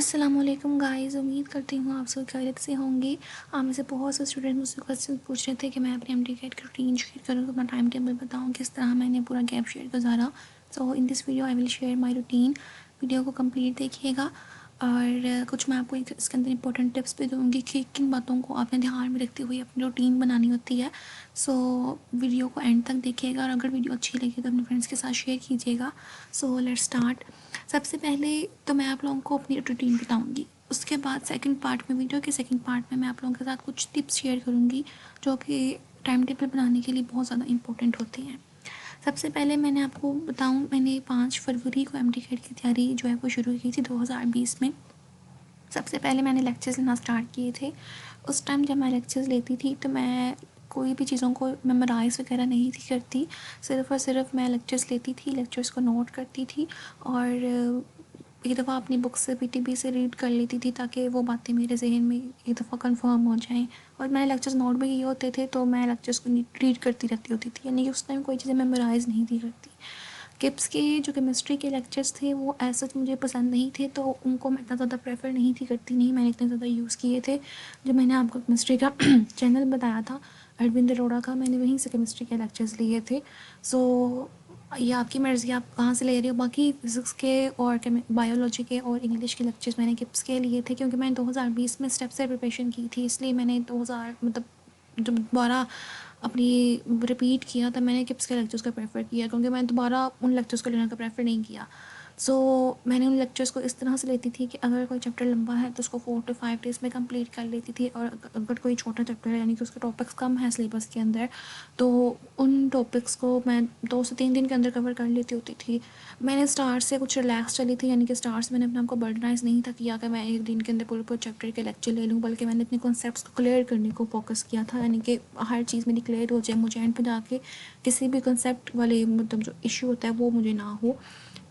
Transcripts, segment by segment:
अस्सलामुअलैकुम गाइस, उम्मीद करती हूँ आप सब खैरियत से होंगे। आप में से बहुत से स्टूडेंट मुझसे क्वेश्चन पूछ रहे थे कि मैं अपने एमटीकेट की रूटीन शेयर करूँ, अपना टाइम टेबल बताऊँ, किस तरह मैंने पूरा गैप शेयर गुजारा। So in this video I will share my routine. Video को कंप्लीट देखिएगा और कुछ मैं आपको इसके अंदर इंपॉर्टेंट टिप्स भी दूँगी कि किन बातों को आपने ध्यान में रखते हुए अपनी रूटीन बनानी होती है। सो वीडियो को एंड तक देखिएगा और अगर वीडियो अच्छी लगी तो अपने फ्रेंड्स के साथ शेयर कीजिएगा। So let's start. सबसे पहले तो मैं आप लोगों को अपनी रूटीन बताऊंगी। उसके बाद सेकंड पार्ट में, वीडियो के सेकंड पार्ट में मैं आप लोगों के साथ कुछ टिप्स शेयर करूंगी जो कि टाइम टेबल बनाने के लिए बहुत ज़्यादा इंपॉर्टेंट होती हैं। सबसे पहले मैंने आपको बताऊं, मैंने 5 फरवरी को एमटीकेट की तैयारी जो है वो शुरू की थी 2020 में। सबसे पहले मैंने लेक्चर्स लेना स्टार्ट किए थे। उस टाइम जब मैं लेक्चर्स लेती थी तो मैं कोई भी चीज़ों को मेमोराइज़ वगैरह नहीं थी करती। सिर्फ़ और सिर्फ मैं लेक्चर्स लेती थी, लेक्चर्स को नोट करती थी और एक दफ़ा अपनी बुक से पीटीबी से रीड कर लेती थी ताकि वो बातें मेरे जहन में एक दफ़ा कंफर्म हो जाएं। और मैंने लेक्चर्स नोट भी किए होते थे तो मैं लेक्चर्स को रीड करती रहती होती थी, यानी कि उस टाइम कोई चीज़ें मेमोराइज़ नहीं थी करती। किप्स के जो केमिस्ट्री के लेक्चर्स थे वो ऐसा मुझे पसंद नहीं थे, तो उनको मैं इतना ज़्यादा प्रेफर नहीं थी करती, नहीं मैंने इतने ज़्यादा यूज़ किए थे। जब मैंने आपको केमिस्ट्री का चैनल बताया था अरविंद अरोड़ा का, मैंने वहीं से केमिस्ट्री के लेक्चर्स लिए थे। सो ये आपकी मर्ज़ी, आप कहाँ से ले रहे हो। बाकी फिज़िक्स के और बायोलॉजी के और इंग्लिश के लेक्चर्स मैंने किप्स के लिए थे, क्योंकि मैंने 2020 में स्टेप से प्रिपरेशन की थी, इसलिए मैंने 2000 मतलब जब दोबारा अपनी रिपीट किया तब मैंने किप्स के लेक्चर्स को प्रेफर किया, क्योंकि मैंने दोबारा उन लेक्चर्स को लेने का प्रेफर नहीं किया। सो मैंने उन लेक्चर्स को इस तरह से लेती थी कि अगर कोई चैप्टर लंबा है तो उसको 4 to 5 डेज़ में कंप्लीट कर लेती थी, और अगर कोई छोटा चैप्टर है यानी कि उसके टॉपिक्स कम है सिलेबस के अंदर, तो उन टॉपिक्स को मैं 2 से 3 दिन के अंदर कवर कर लेती होती थी। मैंने स्टार्ट से कुछ रिलैक्स चली थी, यानी कि स्टार्ट से मैंने अपने आपको बर्डनाइज नहीं था किया कि मैं एक दिन के अंदर पूरे पूरे चैप्टर के लेक्चर ले लूँ, बल्कि मैंने अपने कॉन्सेप्ट्स को क्लियर करने को फोकस किया था, यानी कि हर चीज़ मेरी क्लियर हो जाए, मुझे एंड पे जाके किसी भी कॉन्सेप्ट वाले मतलब जो इशू होता है वो मुझे ना हो।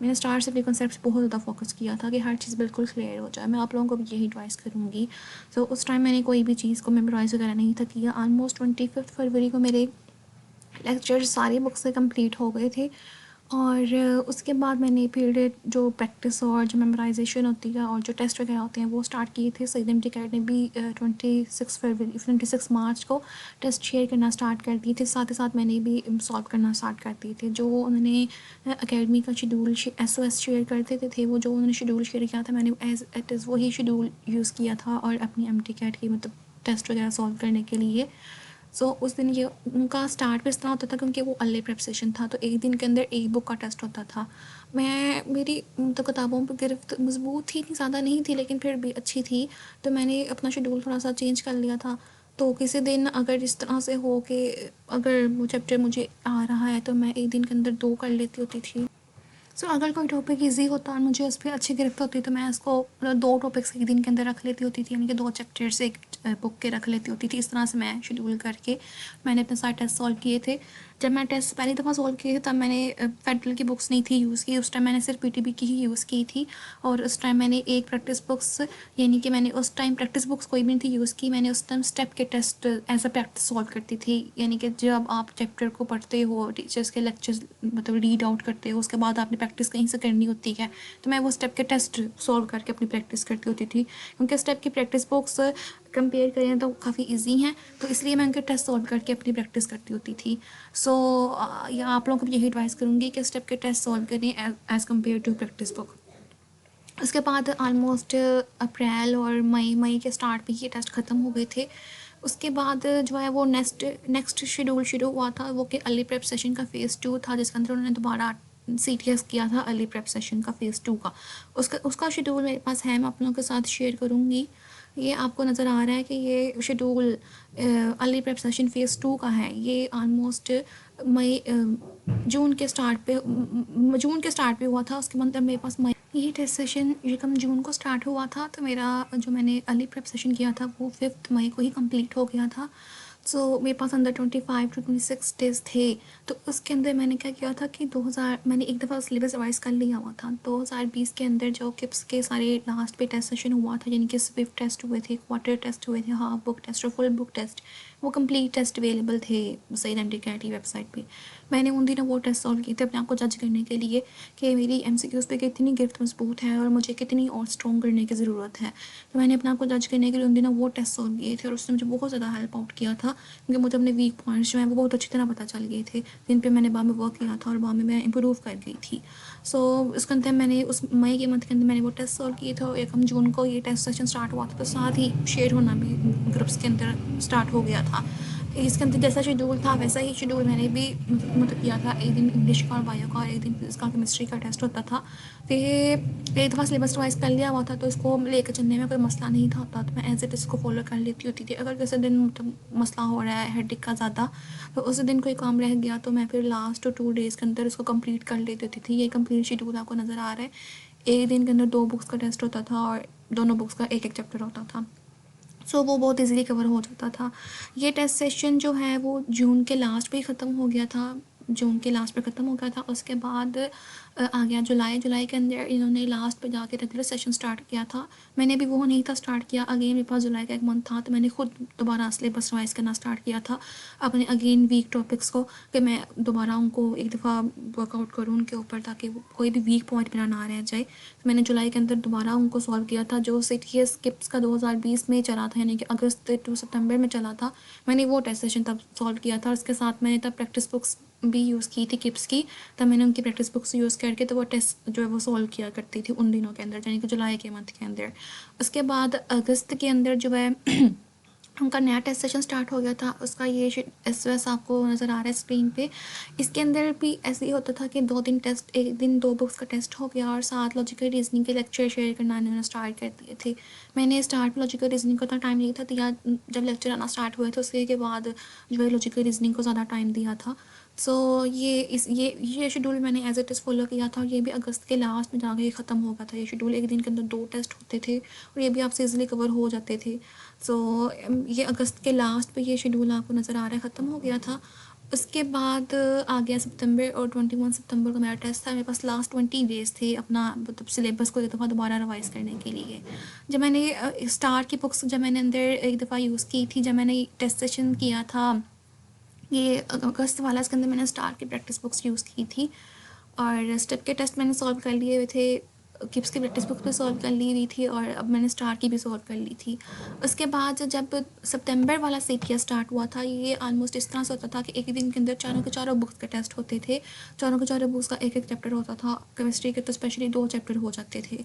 मैंने स्टार्ट से अपने कॉन्सेप्ट बहुत ज़्यादा फोकस किया था कि हर चीज़ बिल्कुल क्लियर हो जाए। मैं आप लोगों को भी यही एडवाइस करूँगी। सो उस टाइम मैंने कोई भी चीज़ को मेमोराइज़ वगैरह नहीं था किया। ऑलमोस्ट 25 फरवरी को मेरे लेक्चर सारी बुक से कंप्लीट हो गए थे, और उसके बाद मैंने फिर जो प्रैक्टिस और जो मेमोराइजेशन होती है और जो टेस्ट वगैरह होते हैं वो स्टार्ट किए थे। सईद एमटीकेट ने भी 26 मार्च को टेस्ट शेयर करना स्टार्ट कर दिए थे। साथ ही साथ मैंने भी सॉल्व करना स्टार्ट कर दिए थे। जो उन्होंने एकेडमी का शेड्यूल SOS शेयर करते थे, वो जो उन्होंने शेड्यूल शेयर किया था मैंने एज इट इज़ वही शेड्यूल यूज़ किया था और अपनी एमटीकेट की मतलब टेस्ट वगैरह सॉल्व करने के लिए। उस दिन ये उनका स्टार्ट भी इस तरह होता था क्योंकि वो अर्ली प्रेप सेशन था, तो एक दिन के अंदर एक बुक का टेस्ट होता था। मेरी तो किताबों पर गिरफ्त मजबूत थी, इतनी ज़्यादा नहीं थी लेकिन फिर भी अच्छी थी, तो मैंने अपना शेड्यूल थोड़ा सा चेंज कर लिया था। तो किसी दिन अगर इस तरह से हो कि अगर वो चैप्टर मुझे आ रहा है तो मैं एक दिन के अंदर 2 कर लेती होती थी। अगर कोई टॉपिक ईजी होता और मुझे उस पर अच्छी गिरफ्त होती तो मैं उसको 2 टॉपिक्स एक दिन के अंदर रख लेती होती थी, यानी कि 2 चैप्टर्स एक बुक के रख लेती होती थी। इस तरह से मैं शेड्यूल करके मैंने अपने सारे टेस्ट सॉल्व किए थे। जब मैं टेस्ट पहली दफ़ा सॉल्व किए थे तब मैंने फेडरल की बुक्स नहीं थी यूज़ की, उस टाइम मैंने सिर्फ पीटीबी की ही यूज़ की थी। और उस टाइम मैंने एक प्रैक्टिस बुक्स, यानी कि मैंने उस टाइम प्रैक्टिस बुक्स कोई भी नहीं थी यूज़ की, मैंने उस टाइम स्टेप के test as a practice solve करती थी। यानी कि जब आप चैप्टर को पढ़ते हो, टीचर्स के लेक्चर्स मतलब रीड आउट करते हो, उसके बाद आपने प्रैक्टिस कहीं से करनी होती है, तो मैं वो स्टेप के टेस्ट सॉल्व करके अपनी प्रैक्टिस करती होती थी, क्योंकि स्टेप की प्रैक्टिस बुक्स कंपेयर करें तो काफ़ी इजी हैं, तो इसलिए मैं उनके टेस्ट सॉल्व करके अपनी प्रैक्टिस करती होती थी। या आप लोगों को भी यही एडवाइस करूँगी कि स्टेप के टेस्ट सॉल्व करें as compare to practice book. उसके बाद ऑलमोस्ट अप्रैल और मई के स्टार्ट में ये टेस्ट ख़त्म हो गए थे। उसके बाद जो है वो नेक्स्ट शेड्यूल शुरू हुआ था, वो कि अर्ली प्रेप सेशन का फ़ेज़ 2 था, जिसके अंदर उन्होंने दोबारा CTS किया था अर्ली प्रेप सेशन का फ़ेज़ 2 का। उसका शेड्यूल मेरे पास है, मैं आप लोगों के साथ शेयर करूँगी। ये आपको नज़र आ रहा है कि ये schedule early prep session phase 2 का है। ये ऑलमोस्ट जून के स्टार्ट पे हुआ था। उसके मतलब मेरे पास ये टेस्ट सेशन यकम जून को स्टार्ट हुआ था, तो मेरा जो मैंने अर्ली प्रेप सेशन किया था वो 5 मई को ही कंप्लीट हो गया था। मेरे पास अंदर 25 to 26 डेज़ थे। तो उसके अंदर मैंने क्या किया था कि मैंने एक दफ़ा सिलेबस रिवाइज कर लिया हुआ था। 2020 के अंदर जो किप्स के सारे लास्ट पे टेस्ट सेशन हुआ था, यानी कि स्विफ्ट टेस्ट हुए थे, क्वार्टर टेस्ट हुए थे, हाफ बुक टेस्ट और फुल बुक टेस्ट, वो कंप्लीट टेस्ट अवेलेबल थे सईद एमटीकेट की वेबसाइट पे। मैंने उन दिनों वो टेस्ट सॉल्व किए थे अपने आप को जज करने के लिए कि मेरी एमसीक्यूज़ पे कितनी गिरफ्त मजबूत है और मुझे कितनी और स्ट्रॉन्ग करने की ज़रूरत है। तो मैंने अपने आप को जज करने के लिए उन दिनों वो टेस्ट सॉल्व किए थे और उसने मुझे बहुत ज़्यादा हेल्प आउट किया था, क्योंकि मुझे अपने वीक पॉइंट्स जो हैं वो बहुत अच्छी तरह पता चल गए थे, जिन पे मैंने बाद में वर्क किया था और बाद में मैं इंप्रूव कर गई थी। सो उसके अंदर मैंने उस मई के मंथ के अंदर मैंने वो टेस्ट सॉल्व किए थे और 1 जून को ये टेस्ट सेशन स्टार्ट हुआ था, तो साथ ही शेयर होना भी ग्रुप्स के अंदर स्टार्ट हो गया था। इसके अंदर जैसा शेड्यूल था वैसा ही शेड्यूल मैंने भी मतलब किया था। एक दिन इंग्लिश का और बायो का और एक दिन फिजिक्स का केमिस्ट्री का टेस्ट होता था। फिर एक दफ़ा सिलेबस वाइज कर लिया हुआ था, तो इसको लेकर चलने में कोई मसला नहीं था होता, तो मैं एज इट इसको फॉलो कर लेती होती थी। अगर किसी दिन मतलब मसला हो रहा है हेडेक का ज़्यादा, तो उस दिन कोई काम रह गया तो मैं फिर लास्ट 2 डेज़ के अंदर इसको कंप्लीट कर लेती होती थी। ये कंप्लीट शेड्यूल आपको नज़र आ रहा है। एक दिन के अंदर 2 बुक्स का टेस्ट होता था और दोनों बुक्स का एक चैप्टर होता था। सो वो बहुत इजीली कवर हो जाता था। ये टेस्ट सेशन जो है वो जून के लास्ट पे ही ख़त्म हो गया था, जून के लास्ट पे ख़त्म हो गया था। उसके बाद आ गया जुलाई के अंदर इन्होंने लास्ट पे जाके रेगुलर सेशन स्टार्ट किया था। मैंने भी वो नहीं था स्टार्ट किया, अगेन मेरे पास जुलाई का एक मंथ था, तो मैंने खुद दोबारा सिलेबस रिवाइज़ करना स्टार्ट किया था अपने अगेन वीक टॉपिक्स को, कि मैं दोबारा उनको एक दफ़ा वर्कआउट करूँ उनके ऊपर, ताकि कोई भी वीक पॉइंट मेरा ना रह जाए। तो मैंने जुलाई के अंदर दोबारा उनको सॉल्व किया था। जो सीटीएस किप्स का 2020 में चला था, यानी कि अगस्त टू सितंबर में चला था, मैंने वो टेस्ट सेशन तब सॉल्व किया था। और उसके साथ मैंने तब प्रैक्टिस बुक्स भी यूज़ की थी किप्स की, तब मैंने उनकी प्रैक्टिस बुक्स यूज़ करके तो वो टेस्ट जो है वो सॉल्व किया करती थी उन दिनों के अंदर, यानी कि जुलाई के मंथ के अंदर। उसके बाद अगस्त के अंदर जो है उनका नया टेस्ट सेशन स्टार्ट हो गया था। उसका ये एस एस आपको नज़र आ रहा है स्क्रीन पे। इसके अंदर भी ऐसे ही होता था कि 2 दिन टेस्ट, एक दिन 2 बुक्स का टेस्ट हो गया और साथ लॉजिकल रीजनिंग के लेक्चर शेयर करना इन्होंने स्टार्ट कर दिए थे। मैंने स्टार्ट में लॉजिकल रीजनिंग को इतना टाइम नहीं था दिया, जब लेक्चर आना स्टार्ट हुए थे उसके बाद जो है लॉजिकल रीजनिंग को ज़्यादा टाइम दिया था। सो ये शेड्यूल मैंने एज इट इज़ फॉलो किया था और ये भी अगस्त के लास्ट में जाके ख़त्म हो गया था। ये शेड्यूल एक दिन के अंदर 2 टेस्ट होते थे और ये भी आपसे ईजिली कवर हो जाते थे। सो ये अगस्त के लास्ट पे ये शेड्यूल आपको नज़र आ रहा है ख़त्म हो गया था। उसके बाद आ गया सितंबर और 21 सितंबर को मेरा टेस्ट था। मेरे पास लास्ट 20 डेज़ थे अपना मतलब सिलेबस को एक दफ़ा दोबारा रिवाइज़ करने के लिए। जब मैंने स्टार की बुक्स जब मैंने अंदर एक दफ़ा यूज़ की थी, जब मैंने टेस्ट सेशन किया था ये अगस्त वाला, इसके अंदर मैंने स्टार की प्रैक्टिस बुक्स यूज़ की थी और स्टेप के टेस्ट मैंने सॉल्व कर लिए हुए थे। किप्स की प्रैक्टिस बुक भी सॉल्व कर ली हुई थी और अब मैंने स्टार की भी सॉल्व कर ली थी। उसके बाद जब सितंबर वाला सीटीएस स्टार्ट हुआ था, ये ऑलमोस्ट इस तरह से होता था कि एक ही दिन के अंदर चारों के चारों बुक्स के टेस्ट होते थे। चारों के चारों बुक्स का एक चैप्टर होता था। केमिस्ट्री के तो स्पेशली 2 चैप्टर हो जाते थे।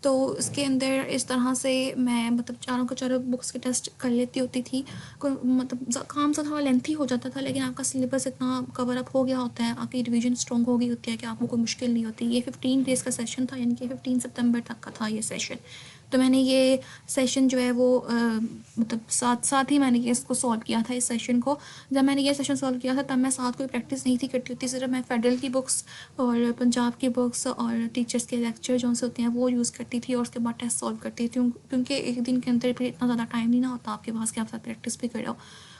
तो उसके अंदर इस तरह से मैं मतलब चारों के चारों बुक्स के टेस्ट कर लेती होती थी। मतलब काम सा थोड़ा लेंथी हो जाता था, लेकिन आपका सिलेबस इतना कवर अप हो गया होता है, आपकी रिवीजन स्ट्रॉन्ग हो गई होती है कि आपको कोई मुश्किल नहीं होती। ये 15 डेज़ का सेशन था, यानी कि 15 सितंबर तक का था ये सेशन। तो मैंने ये सेशन जो है वो मतलब साथ साथ ही मैंने ये इसको सॉल्व किया था इस सेशन को। जब मैंने ये सेशन सॉल्व किया था तब मैं साथ कोई प्रैक्टिस नहीं थी करती होती, सिर्फ मैं फेडरल की बुक्स और पंजाब की बुक्स और टीचर्स के लेक्चर जो से होते हैं वो यूज़ करती थी और उसके बाद टेस्ट सॉल्व करती थी, क्योंकि एक दिन के अंदर फिर इतना ज़्यादा टाइम नहीं ना होता आपके पास कि आप साथ प्रैक्टिस भी करो।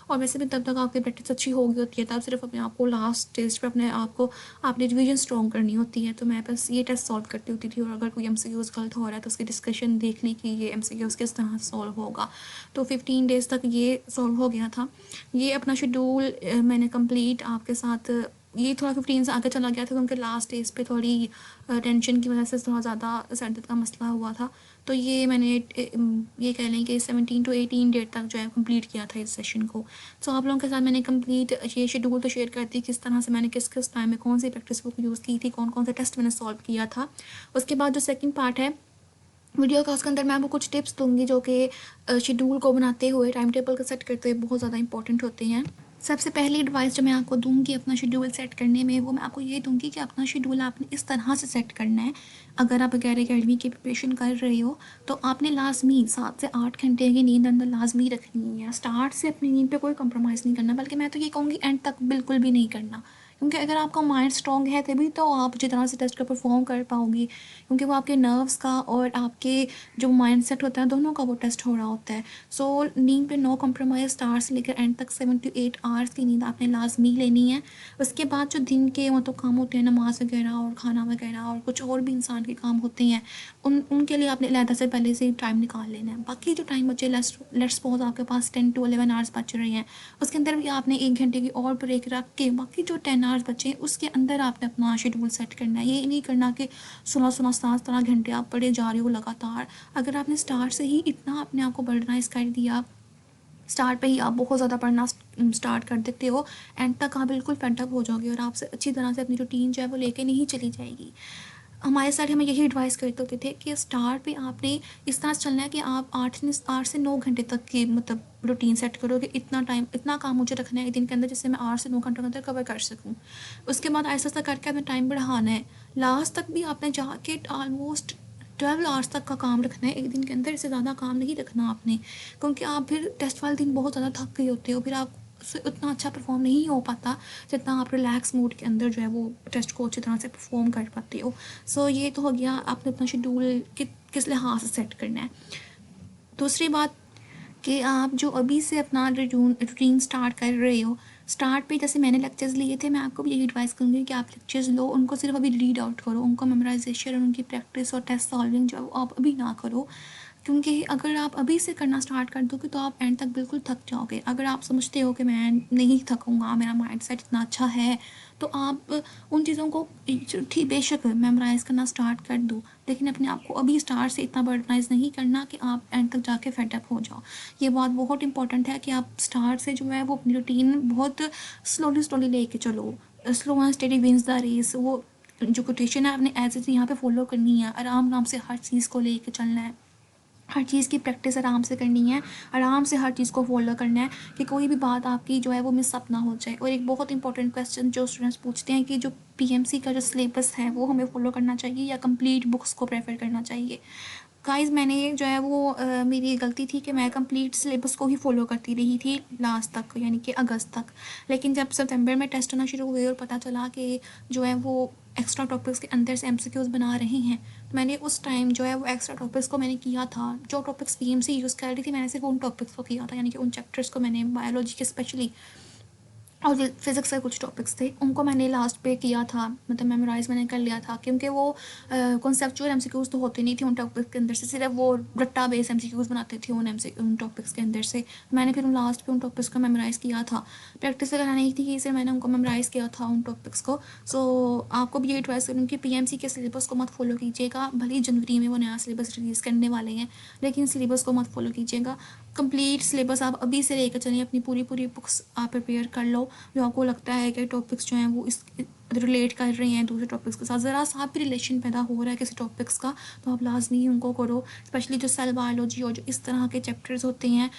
और वैसे भी तब तक आपकी प्रैक्टिस अच्छी हो गई होती है, तब सिर्फ अपने आप को लास्ट स्टेज पे अपने आप को आपने रिवीजन स्ट्रॉन्ग करनी होती है। तो मैं बस ये टेस्ट सॉल्व करती होती थी और अगर कोई एमसीक्यूज़ गलत हो रहा है तो उसकी डिस्कशन देख ली कि ये एमसीक्यूज़ किस तरह से सॉल्व होगा। तो 15 डेज़ तक ये सॉल्व हो गया था। ये अपना शेड्यूल मैंने कंप्लीट आपके साथ, ये थोड़ा 15 से आगे चला गया था क्योंकि लास्ट डेज पे थोड़ी टेंशन की वजह से थोड़ा ज़्यादा सर दर्द का मसला हुआ था। तो ये मैंने ये कह लें कि 17 to 18 डेट तक जो है कंप्लीट किया था इस सेशन को। सो आप लोगों के साथ मैंने कंप्लीट ये शेड्यूल तो शेयर करती किस तरह से मैंने किस किस टाइम में कौन सी प्रैक्टिस बुक यूज़ की थी, कौन कौन से टेस्ट मैंने सॉल्व किया था। उसके बाद जो सेकंड पार्ट है वीडियो का, उसके अंदर मैं आपको कुछ टिप्स दूंगी जो कि शेड्यूल को बनाते हुए, टाइम टेबल को सेट करते हुए बहुत ज़्यादा इंपॉर्टेंट होते हैं। सबसे पहली एडवाइस जो मैं आपको दूंगी अपना शेड्यूल सेट करने में, वो मैं आपको ये दूंगी कि अपना शेड्यूल आपने इस तरह से सेट करना है। अगर आप गैर अकेडमी की प्रिपरेशन कर रहे हो तो आपने लाजमी 7 से 8 घंटे की नींद अंदर लाजमी रखनी है। स्टार्ट से अपनी नींद पे कोई कंप्रोमाइज़ नहीं करना, बल्कि मैं तो ये कहूँगी एंड तक बिल्कुल भी नहीं करना, क्योंकि अगर आपका माइंड स्ट्रॉन्ग है तभी तो आप जितना से टेस्ट का परफॉर्म कर पाओगी, क्योंकि वो आपके नर्व्स का और आपके जो माइंड सेट होता है दोनों का वो टेस्ट हो रहा होता है। सो नींद पे नो कम्प्रोमाइज़, स्टार्ट से लेकर एंड तक 7 to 8 आवर्स की नींद आपने लाजमी लेनी है। उसके बाद जो दिन के मतलब काम होते हैं, नमाज वगैरह और खाना वगैरह और कुछ और भी इंसान के काम होते हैं, उनके लिए आपने अलहदा से पहले से टाइम निकाल लेना है। बाकी जो टाइम बचे, लेट्स सपोज आपके पास 10 to 11 आवर्स बच रहे हैं, उसके अंदर भी आपने 1 घंटे की और ब्रेक रख के बाकी जो 10 आवर्स बचे हैं उसके अंदर आपने अपना शेड्यूल सेट करना है। ये नहीं करना कि 16-16 17 घंटे आप पढ़े जा रहे हो लगातार। अगर आपने स्टार्ट से ही इतना अपने आप को बर्डनाइज कर दिया, स्टार्ट पे ही आप बहुत ज़्यादा पढ़ना स्टार्ट कर देते हो, एंड तक आप बिल्कुल फेडअप हो जाओगे और आपसे अच्छी तरह से अपनी रूटीन जो है वो लेके नहीं चली जाएगी। हमारे साथ हमें यही एडवाइस करते होते थे कि स्टार्ट पे आपने इस तरह से चलना है कि आप 8 से 9 घंटे तक की मतलब रूटीन सेट करो कि इतना टाइम इतना काम मुझे रखना है एक दिन के अंदर जिससे मैं 8 से 9 घंटों के अंदर कवर कर सकूँ। उसके बाद ऐसा ऐसा करके आपने टाइम बढ़ाना है। लास्ट तक भी आपने जाके ऑलमोस्ट 12 आवर्स तक का काम रखना है एक दिन के अंदर, इससे ज़्यादा काम नहीं रखना आपने, क्योंकि आप फिर टेस्ट वाले दिन बहुत ज़्यादा थक गए होते हो, फिर आप उससे उतना अच्छा परफॉर्म नहीं हो पाता जितना आप रिलैक्स मूड के अंदर जो है वो टेस्ट को अच्छी तरह से परफॉर्म कर पाते हो। सो ये तो हो गया आपने अपना शेड्यूल किस लिहाज से सेट करना है। दूसरी बात कि आप जो अभी से अपना रूटीन स्टार्ट कर रहे हो, स्टार्ट पे जैसे मैंने लेक्चर्स लिए थे, मैं आपको भी यही एडवाइस करूँगी कि आप लेक्चर्स लो, उनको सिर्फ अभी रीड आउट करो, उनको मेमोराइजेशन और उनकी प्रैक्टिस और टेस्ट सॉल्विंग जो है वो आप अभी ना करो, क्योंकि अगर आप अभी से करना स्टार्ट कर दोगे तो आप एंड तक बिल्कुल थक जाओगे। अगर आप समझते हो कि मैं नहीं थकूँगा, मेरा माइंडसेट इतना अच्छा है, तो आप उन चीज़ों को ठीक बेशक मेमोराइज़ करना स्टार्ट कर दो, लेकिन अपने आप को अभी स्टार्ट से इतना बर्डनाइज नहीं करना कि आप एंड तक जाके फेडअप हो जाओ। ये बात बहुत इंपॉर्टेंट है कि आप स्टार्ट से जो है वो अपनी रूटीन बहुत स्लोली स्लोली लेके चलो। Slow and steady wins the race, वो जो कोटेशन है आपने एज इट यहाँ पे फॉलो करनी है। आराम आराम से हर चीज़ को लेके चलना है, हर चीज़ की प्रैक्टिस आराम से करनी है, आराम से हर चीज़ को फॉलो करना है कि कोई भी बात आपकी जो है वो मिस अप ना हो जाए। और एक बहुत इंपॉर्टेंट क्वेश्चन जो स्टूडेंट्स पूछते हैं कि जो पीएमसी का जो सिलेबस है वो हमें फॉलो करना चाहिए या कंप्लीट बुक्स को प्रेफर करना चाहिए। गाइस, मैंने जो है वो मेरी गलती थी कि मैं कंप्लीट सिलेबस को ही फॉलो करती रही थी लास्ट तक, यानी कि अगस्त तक। लेकिन जब सितंबर में टेस्ट होना शुरू हुए और पता चला कि जो है वो एक्स्ट्रा टॉपिक्स के अंदर से एमसीक्यूज़ बना रहे हैं, तो मैंने उस टाइम जो है वो एक्स्ट्रा टॉपिक्स को मैंने किया था। जो टॉपिक्स पीएमसी यूज़ कर रही थी मैंने सिर्फ उन टॉपिक्स को किया था, यानी कि उन चैप्टर्स को मैंने बायोलॉजी के स्पेशली और फिज़िक्स के कुछ टॉपिक्स थे उनको मैंने लास्ट पे किया था, मतलब मेमोराइज़ मैंने कर लिया था, क्योंकि वो कॉन्सेप्चुअल एमसीक्यूज़ तो होते नहीं थे उन टॉपिक्स के अंदर से, सिर्फ वो रट्टा बेस एमसीक्यूज़ बनाते थे उन टॉपिक्स के अंदर से। मैंने फिर उन लास्ट पे उन टॉपिक्स को मेमोराइज़ किया था। प्रैक्टिस वगैरह नहीं थी, इसलिए मैंने उनको मेमोराइज़ किया था उन टॉपिक्स को। सो आपको भी ये एडवाइस करूँ कि पीएमसी के सिलेबस को मत फॉलो कीजिएगा। भले ही जनवरी में वो नया सिलेबस रिलीज़ करने वाले हैं, लेकिन सिलेबस को मत फॉलो कीजिएगा। कंप्लीट सिलेबस आप अभी से लेकर चलिए, अपनी पूरी पूरी बुक्स आप प्रिपेयर कर लो। जो आपको लगता है कि टॉपिक्स जो हैं वो इस रिलेट कर रहे हैं दूसरे टॉपिक्स के साथ, ज़रा सा भी रिलेशन पैदा हो रहा है किसी टॉपिक्स का, तो आप लाजमी उनको करो। स्पेशली जो सेल बायोलॉजी और जो इस तरह के चैप्टर्स होते हैं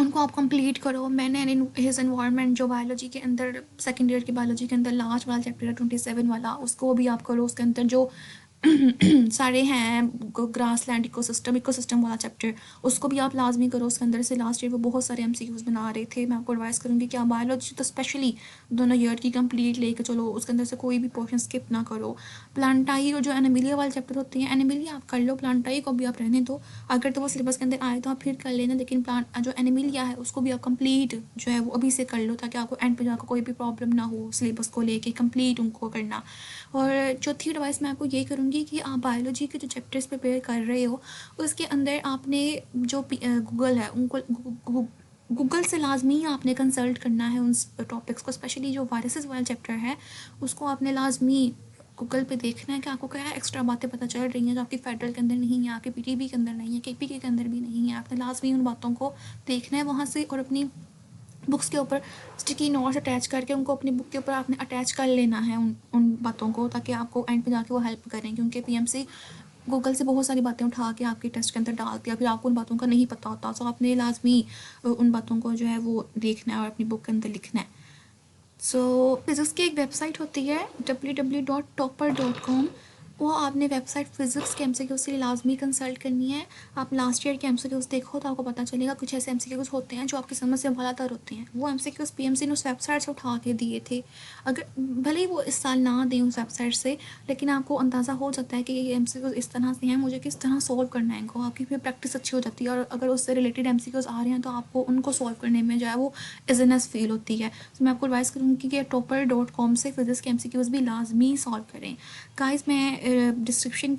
उनको आप कंप्लीट करो। मैंने हिज एनवायरनमेंट जो बायोलॉजी के अंदर सेकेंड ईयर की बायोलॉजी के अंदर लास्ट वाला चैप्टर है 27 वाला, उसको भी आप करो। उसके अंदर जो सारे हैं ग्रास लैंड इकोसिस्टम वाला चैप्टर, उसको भी आप लाजमी करो। उसके अंदर से लास्ट ईयर वो बहुत सारे एमसीक्यूज़ बना रहे थे। मैं आपको एडवाइस करूँगी कि आप बायोलॉजी तो स्पेशली दोनों ईयर की कंप्लीट लेके चलो, उसके अंदर से कोई भी पोर्शन स्किप ना करो। प्लांटाई और जो एनिमिलिया वाले चैप्टर होते हैं, एनिमिलिया आप कर लो, प्लांटाई को भी आप रहने दो। अगर तो वो सिलेबस के अंदर आए तो आप फिर कर लेना, लेकिन जो एनिमिलिया है उसको भी आप कंप्लीट जो है वो अभी से कर लो, ताकि आपको एंड पे जाकर कोई भी प्रॉब्लम ना हो सिलेबस को लेके, कंप्लीट उनको करना। और चौथी एडवाइस मैं आपको ये करूँगी कि आप बायोलॉजी के जो चैप्टर्स प्रिपेयर कर रहे हो उसके अंदर आपने जो गूगल है उनको गूगल से लाजमी आपने कंसल्ट करना है उन टॉपिक्स को। स्पेशली जो वायरसेस वाला चैप्टर है उसको आपने लाजमी गूगल पे देखना है कि आपको क्या एक्स्ट्रा बातें पता चल रही हैं जो आपकी फेडरल के अंदर नहीं है, आपके पीटीबी के अंदर नहीं है, केपीके के अंदर भी नहीं है। आपने लाजमी उन बातों को देखना है वहाँ से, और अपनी बुक्स के ऊपर स्टिकी नोट्स अटैच करके उनको अपनी बुक के ऊपर आपने अटैच कर लेना है उन बातों को, ताकि आपको एंड पे जाके वो हेल्प करें। क्योंकि पीएमसी गूगल से बहुत सारी बातें उठा के आपके टेस्ट के अंदर डालती है, फिर आपको उन बातों का नहीं पता होता। सो आपने लाजमी उन बातों को जो है वो देखना है और अपनी बुक के अंदर लिखना है। सो फिज़िक्स की एक वेबसाइट होती है www.topper.com, वो आपने वेबसाइट फ़िज़िक्स के एमसीक्यूज़ के लिए लाजमी कंसल्ट करनी है। आप लास्ट ईयर के एमसीक्यूज़ देखो तो आपको पता चलेगा कुछ ऐसे एमसीक्यूज़ होते हैं जो आपकी समझ से बालातर होते हैं। वो एमसीक्यूज़ पीएमसी ने उस वेबसाइट से उठा के दिए थे। अगर भले ही वो इस साल ना दें उस वेबसाइट से, लेकिन आपको अंदाज़ा हो जाता है कि ये एमसीक्यूज़ इस तरह से हैं, मुझे किस तरह सॉल्व करना है इनको। आपकी फिर प्रैक्टिस अच्छी हो जाती है, और अगर उससे रिलेटेड एमसीक्यूज़ आ रहे हैं तो आपको उनको सॉल्व करने में जो है वो इजीनेस फील होती है। तो मैं आपको एडवाइस करूँगी कि topper.com से फिज़िक्स के एमसीक्यूज़ भी लाजमी सॉल्व करें। गाइस, मैं डिस्क्रिप्शन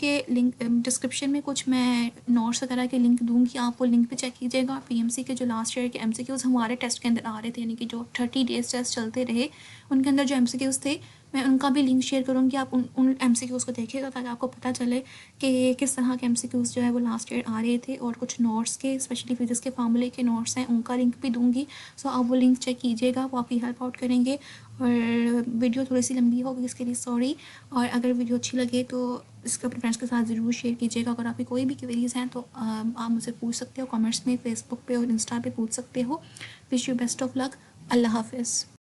में कुछ मैं नोट्स वगैरह के लिंक दूँगी, आप वो लिंक पे चेक कीजिएगा। पीएमसी के जो लास्ट ईयर के एमसीक्यूज़ हमारे टेस्ट के अंदर आ रहे थे, यानी कि जो 30 डेज़ टेस्ट चलते रहे उनके अंदर जो MCQs थे मैं उनका भी लिंक शेयर करूँगी, आप उन MCQs को देखिएगा ताकि आपको पता चले कि किस तरह के MCQs जो है वो लास्ट ईयर आ रहे थे। और कुछ नोट्स के, स्पेशली फिजिक्स के फार्मूले के नोट्स हैं, उनका लिंक भी दूँगी। सो आप वो लिंक चेक कीजिएगा, वो आपकी हेल्प आउट करेंगे। और वीडियो थोड़ी सी लंबी होगी, इसके लिए सॉरी। और अगर वीडियो अच्छी लगे तो इसको अपने फ्रेंड्स के साथ ज़रूर शेयर कीजिएगा। अगर आपकी कोई भी क्वेरीज़ हैं तो आप मुझसे पूछ सकते हो कमेंट्स में, फेसबुक पे और इंस्टा पे पूछ सकते हो। Wish you best of luck. अल्लाह हाफिज़।